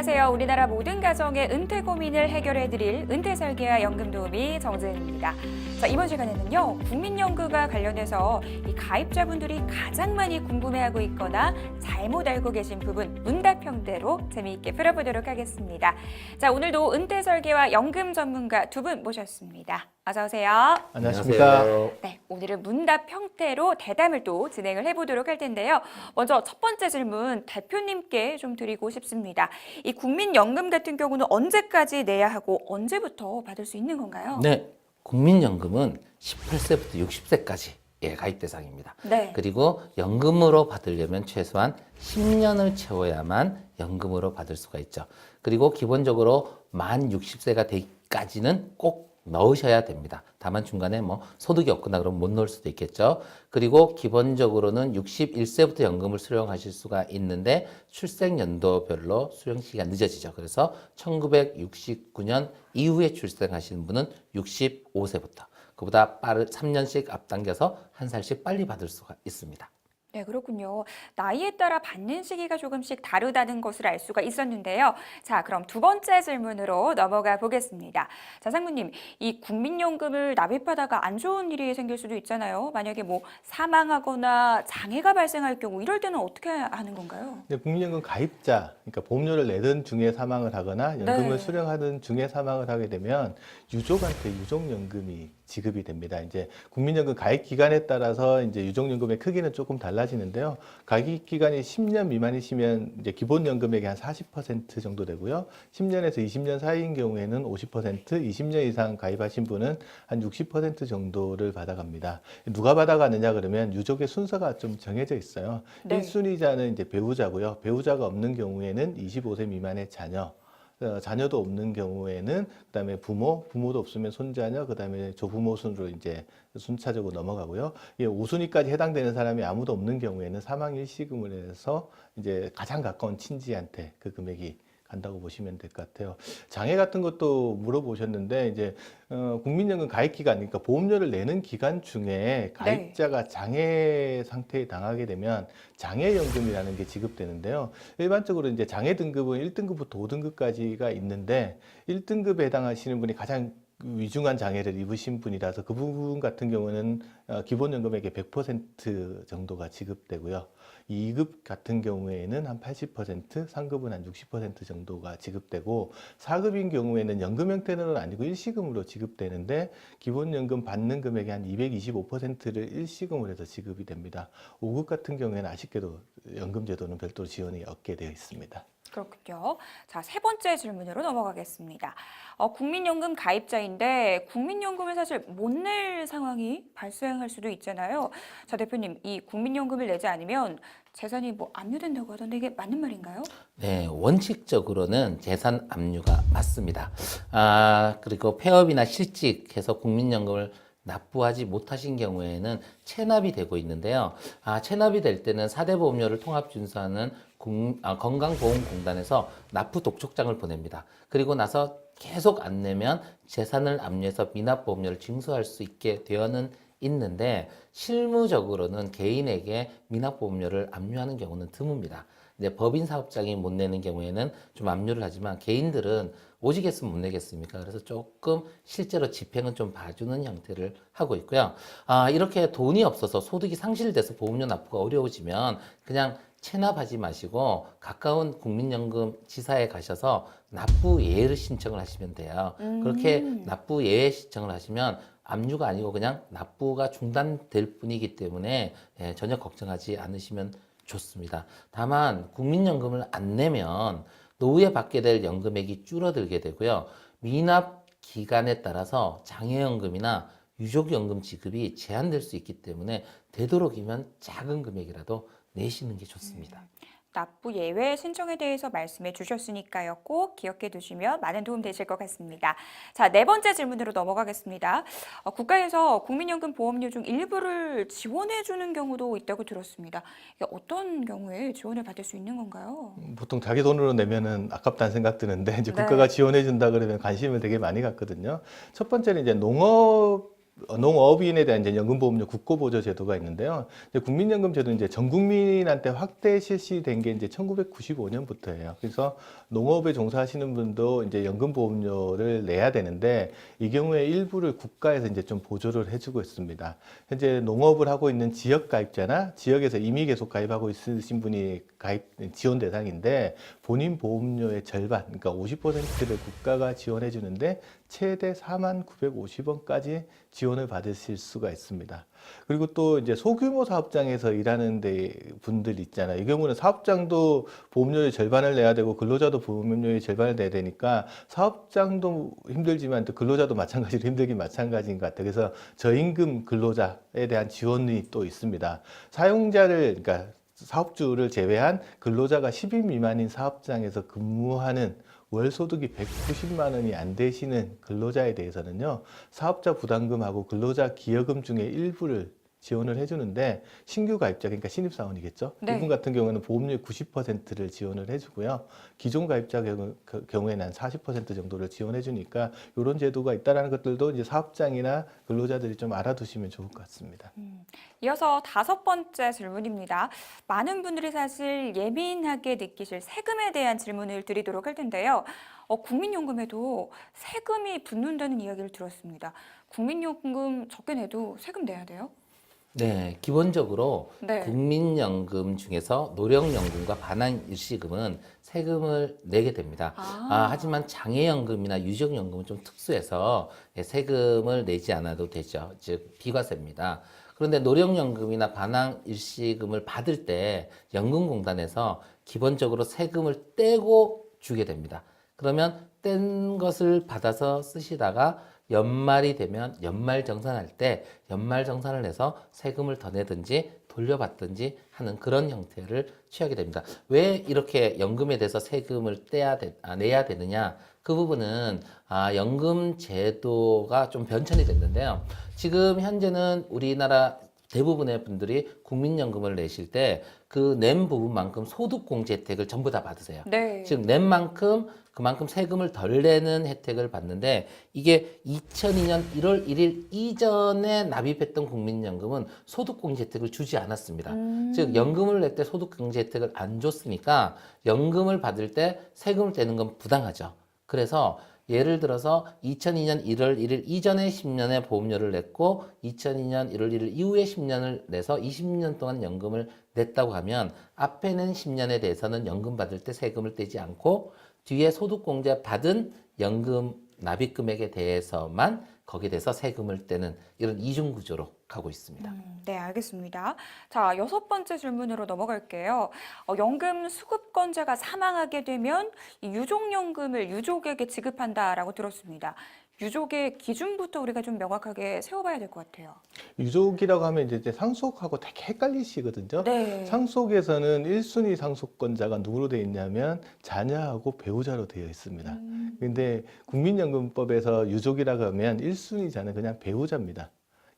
안녕하세요. 우리나라 모든 가정의 은퇴 고민을 해결해드릴 은퇴설계와 연금도우미 정재은입니다. 자, 이번 시간에는요, 국민연금과 관련해서 이 가입자분들이 가장 많이 궁금해하고 있거나 잘못 알고 계신 부분 문답형대로 재미있게 풀어보도록 하겠습니다. 자, 오늘도 은퇴설계와 연금 전문가 두 분 모셨습니다. 어서 오세요. 안녕하십니까. 네, 오늘은 문답 형태로 대담을 또 진행을 해보도록 할 텐데요. 먼저 첫 번째 질문 대표님께 좀 드리고 싶습니다. 이 국민연금 같은 경우는 언제까지 내야 하고 언제부터 받을 수 있는 건가요? 네, 국민연금은 18세부터 60세까지 가입 대상입니다. 네. 그리고 연금으로 받으려면 최소한 10년을 채워야만 연금으로 받을 수가 있죠. 그리고 기본적으로 만 60세가 되기까지는 꼭 넣으셔야 됩니다. 다만 중간에 소득이 없거나 그러면 못 넣을 수도 있겠죠. 그리고 기본적으로는 61세부터 연금을 수령하실 수가 있는데 출생 연도별로 수령 시기가 늦어지죠. 그래서 1969년 이후에 출생하시는 분은 65세부터 그보다 3년씩 앞당겨서 한 살씩 빨리 받을 수가 있습니다. 네, 그렇군요. 나이에 따라 받는 시기가 조금씩 다르다는 것을 알 수가 있었는데요. 자, 그럼 두 번째 질문으로 넘어가 보겠습니다. 자, 상무님, 이 국민연금을 납입하다가 안 좋은 일이 생길 수도 있잖아요. 만약에 사망하거나 장애가 발생할 경우 이럴 때는 어떻게 하는 건가요? 네, 국민연금 가입자, 그러니까 보험료를 내던 중에 사망을 하거나 연금을 네. 수령하던 중에 사망을 하게 되면 유족한테 유족연금이 지급이 됩니다. 이제 국민연금 가입 기간에 따라서 이제 유족연금의 크기는 조금 달라지는데요. 가입 기간이 10년 미만이시면 이제 기본연금액의 한 40% 정도 되고요. 10년에서 20년 사이인 경우에는 50%, 20년 이상 가입하신 분은 한 60% 정도를 받아갑니다. 누가 받아가느냐 그러면 유족의 순서가 좀 정해져 있어요. 네. 1순위자는 이제 배우자고요. 배우자가 없는 경우에는 25세 미만의 자녀, 자녀도 없는 경우에는 그다음에 부모도 없으면 손자녀, 그다음에 조부모 순으로 이제 순차적으로 넘어가고요. 5순위까지 해당되는 사람이 아무도 없는 경우에는 사망 일시금을 해서 이제 가장 가까운 친지한테 그 금액이 간다고 보시면 될 것 같아요. 장애 같은 것도 물어보셨는데 이제 국민연금 가입 기간, 그러니까 보험료를 내는 기간 중에 가입자가 장애 상태에 당하게 되면 장애연금이라는 게 지급되는데요. 일반적으로 이제 장애 등급은 1등급부터 5등급까지가 있는데 1등급에 해당하시는 분이 가장 위중한 장애를 입으신 분이라서 그 부분 같은 경우는 기본연금액의 100% 정도가 지급되고요. 2급 같은 경우에는 한 80%, 3급은 한 60% 정도가 지급되고 4급인 경우에는 연금 형태는 아니고 일시금으로 지급되는데 기본연금 받는 금액의 한 225%를 일시금으로 해서 지급이 됩니다. 5급 같은 경우에는 아쉽게도 연금제도는 별도로 지원이 없게 되어 있습니다. 그렇군요. 자, 세 번째 질문으로 넘어가겠습니다. 국민연금 가입자인데 국민연금을 사실 못 낼 상황이 발생할 수도 있잖아요. 자, 대표님, 이 국민연금을 내지 않으면 재산이 압류된다고 하던데 이게 맞는 말인가요? 네, 원칙적으로는 재산 압류가 맞습니다. 그리고 폐업이나 실직해서 국민연금을 납부하지 못하신 경우에는 체납이 되고 있는데요. 체납이 될 때는 4대 보험료를 통합 준수하는 건강보험공단에서 납부 독촉장을 보냅니다. 그리고 나서 계속 안 내면 재산을 압류해서 미납보험료를 징수할 수 있게 되어는 있는데 실무적으로는 개인에게 미납보험료를 압류하는 경우는 드뭅니다. 이제 법인 사업장이 못 내는 경우에는 좀 압류를 하지만 개인들은 오직 했으면 못 내겠습니까? 그래서 조금 실제로 집행은 좀 봐주는 형태를 하고 있고요. 이렇게 돈이 없어서 소득이 상실돼서 보험료 납부가 어려워지면 그냥 체납하지 마시고 가까운 국민연금 지사에 가셔서 납부 예외를 신청을 하시면 돼요. 그렇게 납부 예외 신청을 하시면 압류가 아니고 그냥 납부가 중단될 뿐이기 때문에 전혀 걱정하지 않으시면 좋습니다. 다만 국민연금을 안 내면 노후에 받게 될 연금액이 줄어들게 되고요. 미납 기간에 따라서 장애연금이나 유족연금 지급이 제한될 수 있기 때문에 되도록이면 작은 금액이라도 내시는 게 좋습니다. 납부 예외 신청에 대해서 말씀해 주셨으니까요. 꼭 기억해 두시면 많은 도움 되실 것 같습니다. 자, 네 번째 질문으로 넘어가겠습니다. 국가에서 국민연금 보험료 중 일부를 지원해 주는 경우도 있다고 들었습니다. 이게 어떤 경우에 지원을 받을 수 있는 건가요? 보통 자기 돈으로 내면은 아깝다는 생각 드는데 이제 네. 국가가 지원해 준다 그러면 관심을 되게 많이 갖거든요. 첫 번째는 이제 농업 농업인에 대한 이제 연금보험료 국고보조 제도가 있는데요. 이제 국민연금제도는 이제 전 국민한테 확대 실시된 게 이제 1995년부터예요. 그래서 농업에 종사하시는 분도 이제 연금보험료를 내야 되는데 이 경우에 일부를 국가에서 이제 좀 보조를 해주고 있습니다. 현재 농업을 하고 있는 지역 가입자나 지역에서 이미 계속 가입하고 있으신 분이 가입 지원 대상인데 본인 보험료의 절반, 그러니까 50%를 국가가 지원해 주는데 최대 4950원까지 지원을 받으실 수가 있습니다. 그리고 또 이제 소규모 사업장에서 일하는 데 분들 있잖아요. 이 경우는 사업장도 보험료의 절반을 내야 되고 근로자도 보험료의 절반을 내야 되니까 사업장도 힘들지만 또 근로자도 마찬가지로 힘들긴 마찬가지인 것 같아요. 그래서 저임금 근로자에 대한 지원이 또 있습니다. 사용자를, 그러니까 사업주를 제외한 근로자가 10인 미만인 사업장에서 근무하는 월 소득이 190만 원이 안 되시는 근로자에 대해서는요, 사업자 부담금하고 근로자 기여금 중에 일부를 지원을 해주는데 신규 가입자, 그러니까 신입사원이겠죠. 네. 이분 같은 경우는 보험료 90%를 지원을 해주고요. 기존 가입자 경우에는 한 40% 정도를 지원해 주니까 이런 제도가 있다는 것들도 이제 사업장이나 근로자들이 좀 알아두시면 좋을 것 같습니다. 이어서 5번째 질문입니다. 많은 분들이 사실 예민하게 느끼실 세금에 대한 질문을 드리도록 할 텐데요. 국민연금에도 세금이 붙는다는 이야기를 들었습니다. 국민연금 적게 내도 세금 내야 돼요? 네, 기본적으로 네. 국민연금 중에서 노령연금과 반환일시금은 세금을 내게 됩니다. 하지만 장애연금이나 유족연금은 좀 특수해서 세금을 내지 않아도 되죠. 즉 비과세입니다. 그런데 노령연금이나 반환일시금을 받을 때 연금공단에서 기본적으로 세금을 떼고 주게 됩니다. 그러면 뗀 것을 받아서 쓰시다가 연말이 되면 연말정산할 때 연말정산을 해서 세금을 더 내든지 돌려받든지 하는 그런 형태를 취하게 됩니다. 왜 이렇게 연금에 대해서 세금을 내야 되느냐? 그 부분은 연금 제도가 좀 변천이 됐는데요. 지금 현재는 우리나라 대부분의 분들이 국민연금을 내실 때 그 낸 부분만큼 소득공제 혜택을 전부 다 받으세요. 네. 즉 낸 만큼 그만큼 세금을 덜 내는 혜택을 받는데 이게 2002년 1월 1일 이전에 납입했던 국민연금은 소득공제 혜택을 주지 않았습니다. 즉 연금을 낼 때 소득공제 혜택을 안 줬으니까 연금을 받을 때 세금을 떼는 건 부당하죠. 그래서 예를 들어서 2002년 1월 1일 이전에 10년의 보험료를 냈고 2002년 1월 1일 이후에 10년을 내서 20년 동안 연금을 냈다고 하면 앞에 낸 10년에 대해서는 연금 받을 때 세금을 떼지 않고 뒤에 소득공제 받은 연금 납입 금액에 대해서만 거기에 대해서 세금을 떼는 이런 이중 구조로 가고 있습니다. 네, 알겠습니다. 자, 6번째 질문으로 넘어갈게요. 연금 수급권자가 사망하게 되면 이 유족연금을 유족에게 지급한다라고 들었습니다. 유족의 기준부터 우리가 좀 명확하게 세워봐야 될 것 같아요. 유족이라고 하면 이제 상속하고 되게 헷갈리시거든요. 네. 상속에서는 1순위 상속권자가 누구로 되어 있냐면 자녀하고 배우자로 되어 있습니다. 근데 국민연금법에서 유족이라고 하면 1순위자는 그냥 배우자입니다.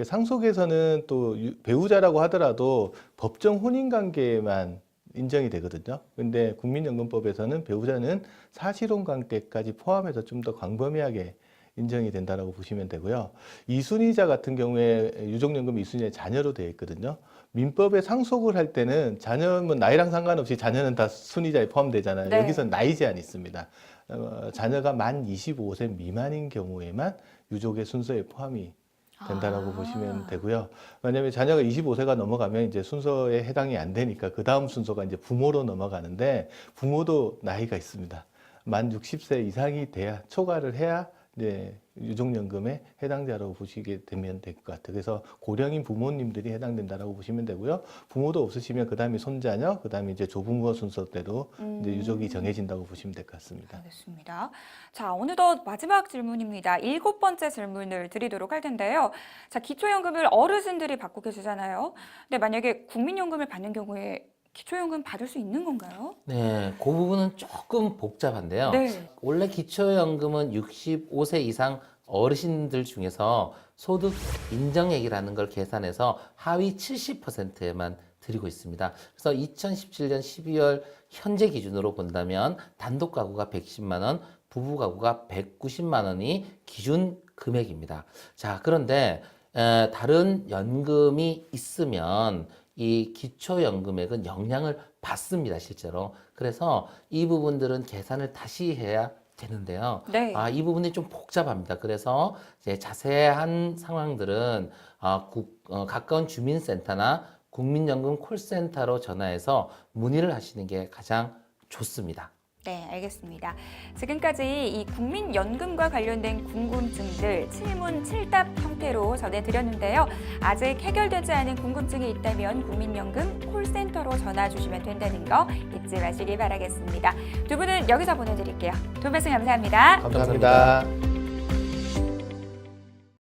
상속에서는 또 배우자라고 하더라도 법정 혼인관계만 인정이 되거든요. 근데 국민연금법에서는 배우자는 사실혼 관계까지 포함해서 좀 더 광범위하게 인정이 된다라고 보시면 되고요. 이순위자 같은 경우에 유족연금 이순위의 자녀로 되어 있거든요. 민법에 상속을 할 때는 자녀는 나이랑 상관없이 자녀는 다 순위자에 포함되잖아요. 네. 여기서 나이 제한이 있습니다. 자녀가 만 25세 미만인 경우에만 유족의 순서에 포함이 된다라고 보시면 되고요. 왜냐하면 자녀가 25세가 넘어가면 이제 순서에 해당이 안 되니까 그 다음 순서가 이제 부모로 넘어가는데 부모도 나이가 있습니다. 만 60세 이상이 돼야 초과를 해야 이제 유족연금에 해당자라고 보시게 되면 될 것 같아요. 그래서 고령인 부모님들이 해당된다라고 보시면 되고요. 부모도 없으시면 그 다음에 손자녀, 그 다음에 이제 조부모 순서대로 이제 유족이 정해진다고 보시면 될 것 같습니다. 알겠습니다. 자, 어느덧 마지막 질문입니다. 7번째 질문을 드리도록 할 텐데요. 자, 기초연금을 어르신들이 받고 계시잖아요. 근데 만약에 국민연금을 받는 경우에 기초연금 받을 수 있는 건가요? 네, 그 부분은 조금 복잡한데요. 네. 원래 기초연금은 65세 이상 어르신들 중에서 소득 인정액이라는 걸 계산해서 하위 70%에만 드리고 있습니다. 그래서 2017년 12월 현재 기준으로 본다면 단독 가구가 110만 원, 부부 가구가 190만 원이 기준 금액입니다. 자, 그런데 다른 연금이 있으면 이 기초연금액은 영향을 받습니다, 실제로. 그래서 이 부분들은 계산을 다시 해야 되는데요. 네. 이 부분이 좀 복잡합니다. 그래서 이제 자세한 상황들은 가까운 주민센터나 국민연금 콜센터로 전화해서 문의를 하시는 게 가장 좋습니다. 네, 알겠습니다. 지금까지 이 국민연금과 관련된 궁금증들 7문 7답 형태로 전해드렸는데요. 아직 해결되지 않은 궁금증이 있다면 국민연금 콜센터로 전화 주시면 된다는 거 잊지 마시기 바라겠습니다. 두 분은 여기서 보내드릴게요. 두 분 말씀 감사합니다. 감사합니다.